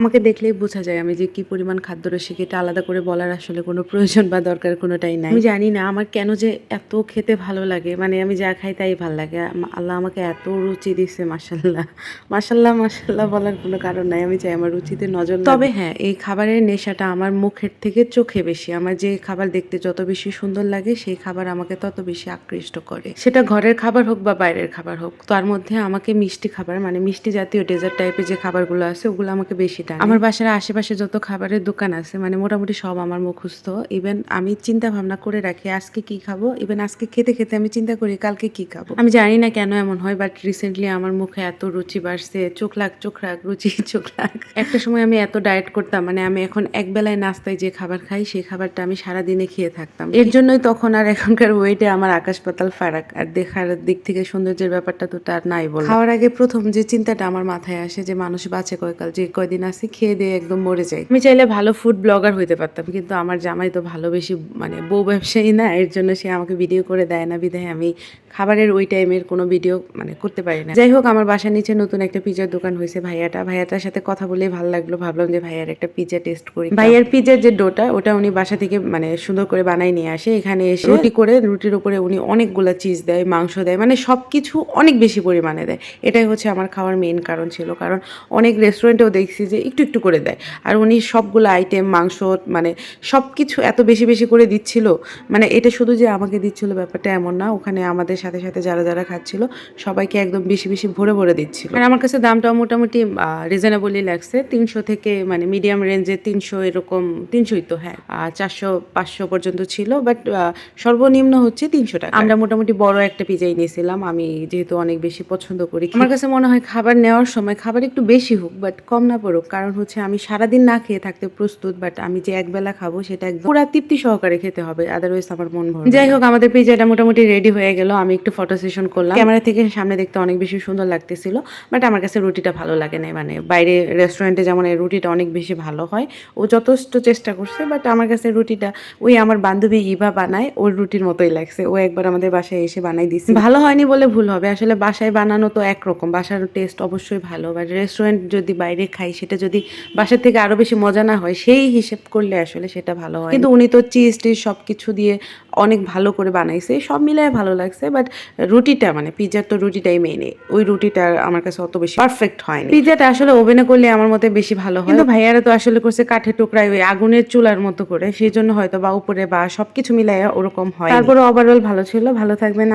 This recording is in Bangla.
আমাকে দেখলেই বোঝা যায় আমি যে কি পরিমাণ খাদ্যরসিক, এটা আলাদা করে বলার আসলে কোনো প্রয়োজন বা দরকার কোনোটাই নাই। আমি জানি না আমার কেন যে এত খেতে ভালো লাগে, মানে আমি যা খাই তাই ভাল লাগে। আল্লাহ আমাকে এত রুচি দিছে, মাশাআল্লাহ। মাশাআল্লাহ, মাশাআল্লাহ বলার কোনো কারণ নাই। আমি চাই আমার রুচিতে নজর লাগুক। তবে হ্যাঁ, এই খাবারের নেশাটা আমার মুখের থেকে চোখে বেশি। আমার যে খাবার দেখতে যত বেশি সুন্দর লাগে, সেই খাবার আমাকে তত বেশি আকৃষ্ট করে। সেটা ঘরের খাবার হোক বা বাইরের খাবার হোক। তার মধ্যে আমাকে মিষ্টি খাবার, মানে মিষ্টি জাতীয় ডেজার্ট টাইপের যে খাবারগুলো আছে, ওগুলো আমাকে বেশি টানে। আমার বাসার আশেপাশে যত খাবারের দোকান আছে, মানে মোটামুটি সব আমার মুখস্থ। ইভেন আমি চিন্তা ভাবনা করে রাখি আজকে কি খাবো। ইভেন আজকে খেতে খেতে আমি চিন্তা করি কালকে কি খাবো। আমি জানি না কেন এমন হয়, বাট রিসেন্টলি আমার মুখে এত রুচি বাড়ছে। চোখ রাখ রুচি চোখ রাখ। একটা সময় আমি এত ডায়েট করতাম, মানে আমি এখন এক বেলায় নাস্তায় যে খাবার খাই, সেই খাবারটা আমি সারাদিনে খেয়ে থাকতাম। এর জন্যই তখন আর এখনকার ওয়েটে আমার আকাশ পাতাল ফারাক। আর দেখার দিক থেকে সৌন্দর্যের ব্যাপারটা তো তার নাই বল। খাওয়ার আগে প্রথম যে চিন্তাটা আমার মাথায় আসে যে মানুষ বাঁচে কয়কাল, যে কয়দিন আছে খেয়ে দিয়ে একদম মরে যায়। আমি চাইলে ভালো ফুড ব্লগার হইতে পারতাম, কিন্তু আমার জামাই তো ভালো বেশি মানে বউ ব্যবসায়ী না, এর জন্য সে আমাকে ভিডিও করে দেয় না, বিধায় আমি খাবারের ওই টাইমের কোনো ভিডিও মানে করতে পারি না। যাই হোক, আমার বাসার নিচে নতুন একটা পিজার দোকান হয়েছে। ভাইয়াটার সাথে কথা বলে ভালো লাগলো, ভাবলাম যে ভাইয়ার একটা পিজা টেস্ট করি। ভাইয়ার পিজার যে ডোটা, ওটা উনি বাসা থেকে মানে সুন্দর করে বানাই নিয়ে আসে। এখানে এসে রুটি করে, রুটির উপরে উনি অনেকগুলা চিজ দেয়, মাংস দেয়, মানে সবকিছু অনেক বেশি পরিমাণে দেয়। এটাই হচ্ছে আমার খাওয়ার মেইন কারণ ছিল, কারণ অনেক রেস্টুরেন্টেও দেখছি যে একটু একটু করে দেয়, আর উনি সবগুলো আইটেম মাংস মানে সব কিছু এত বেশি বেশি করে দিচ্ছিল। মানে এটা শুধু যে আমাকে দিচ্ছিল ব্যাপারটা এমন না, ওখানে আমাদের সাথে সাথে যারা যারা খাচ্ছিল সবাইকে একদম বেশি বেশি ভরে ভরে দিচ্ছিল। আর আমার কাছে দামটাও মোটামুটি রিজনেবলই লাগছে। 300 থেকে মানে মিডিয়াম রেঞ্জে 300, এরকম 300ই তো, হ্যাঁ 400-500 পর্যন্ত ছিল, বাট সর্বনিম্ন হচ্ছে 300 টাকা। আমরা মোটামুটি বড় একটা পিজাই নিয়েছিলাম, আমি যেহেতু অনেক বেশি পছন্দ করি। আমার কাছে মনে হয় খাবার নেওয়ার সময় খাবার একটু বেশি হোক, বাট কম না পড়ুক, কারণ হচ্ছে আমি সারাদিন না খেয়ে থাকতে প্রস্তুত, বাট আমি যে একবেলা খাবো সেটা একদম পুরা তৃপ্তি সহকারে খেতে হবে, আদারওয়াইজ আমার মন ভরবে না। যাই হোক, আমাদের পিজাটা মোটামুটি রেডি হয়ে গেল। আমি একটু ফটো সেশন করলাম। ক্যামেরা থেকে সামনে দেখতে অনেক বেশি সুন্দর লাগতেছিল, বাট আমার কাছে রুটিটা ভালো লাগে না। মানে বাইরে রেস্টুরেন্টে যেমন এই রুটিটা অনেক বেশি ভালো হয়, ও যথেষ্ট চেষ্টা করছে, বাট আমার কাছে রুটিটা ওই আমার বান্ধবী ইভা বানায় ওর রুটির মতোই লাগছে। ও একবার আমাদের বাসায় এসে বানাই দিচ্ছে। ভালো হয়নি বলে ভুল হবে, আসলে বাসায় বানানো তো একরকম, বাসার টেস্ট অবশ্যই ভালো, বাট রেস্টুরেন্ট যদি বাইরে খাই, সেটা যদি বাসার থেকে আরো বেশি মজা না হয়, সেই হিসেব করলে আসলে সেটা ভালো হয়। কিন্তু উনি তো চিজ টিজ সবকিছু দিয়ে অনেক ভালো করে বানাইছে, সব মিলায় ভালো লাগছে, বাট রুটিটা মানে পিজার তো রুটিটাই মেইন, ওই রুটিটা আমার কাছে অত বেশি পারফেক্ট হয়নি। পিজাটা আসলে ওভেনে করলে আমার মতে বেশি ভালো হয়, কিন্তু ভাইয়ারা তো আসলে করছে কাঠের টুকরায় ওই আগুনের চুলার মতো করে, সেই জন্য হয়তো বা উপরে বা সবকিছু মিলায় ওরকম হয়। তারপরে ওভারঅল ভালো ছিল। ভালো থাকবেন।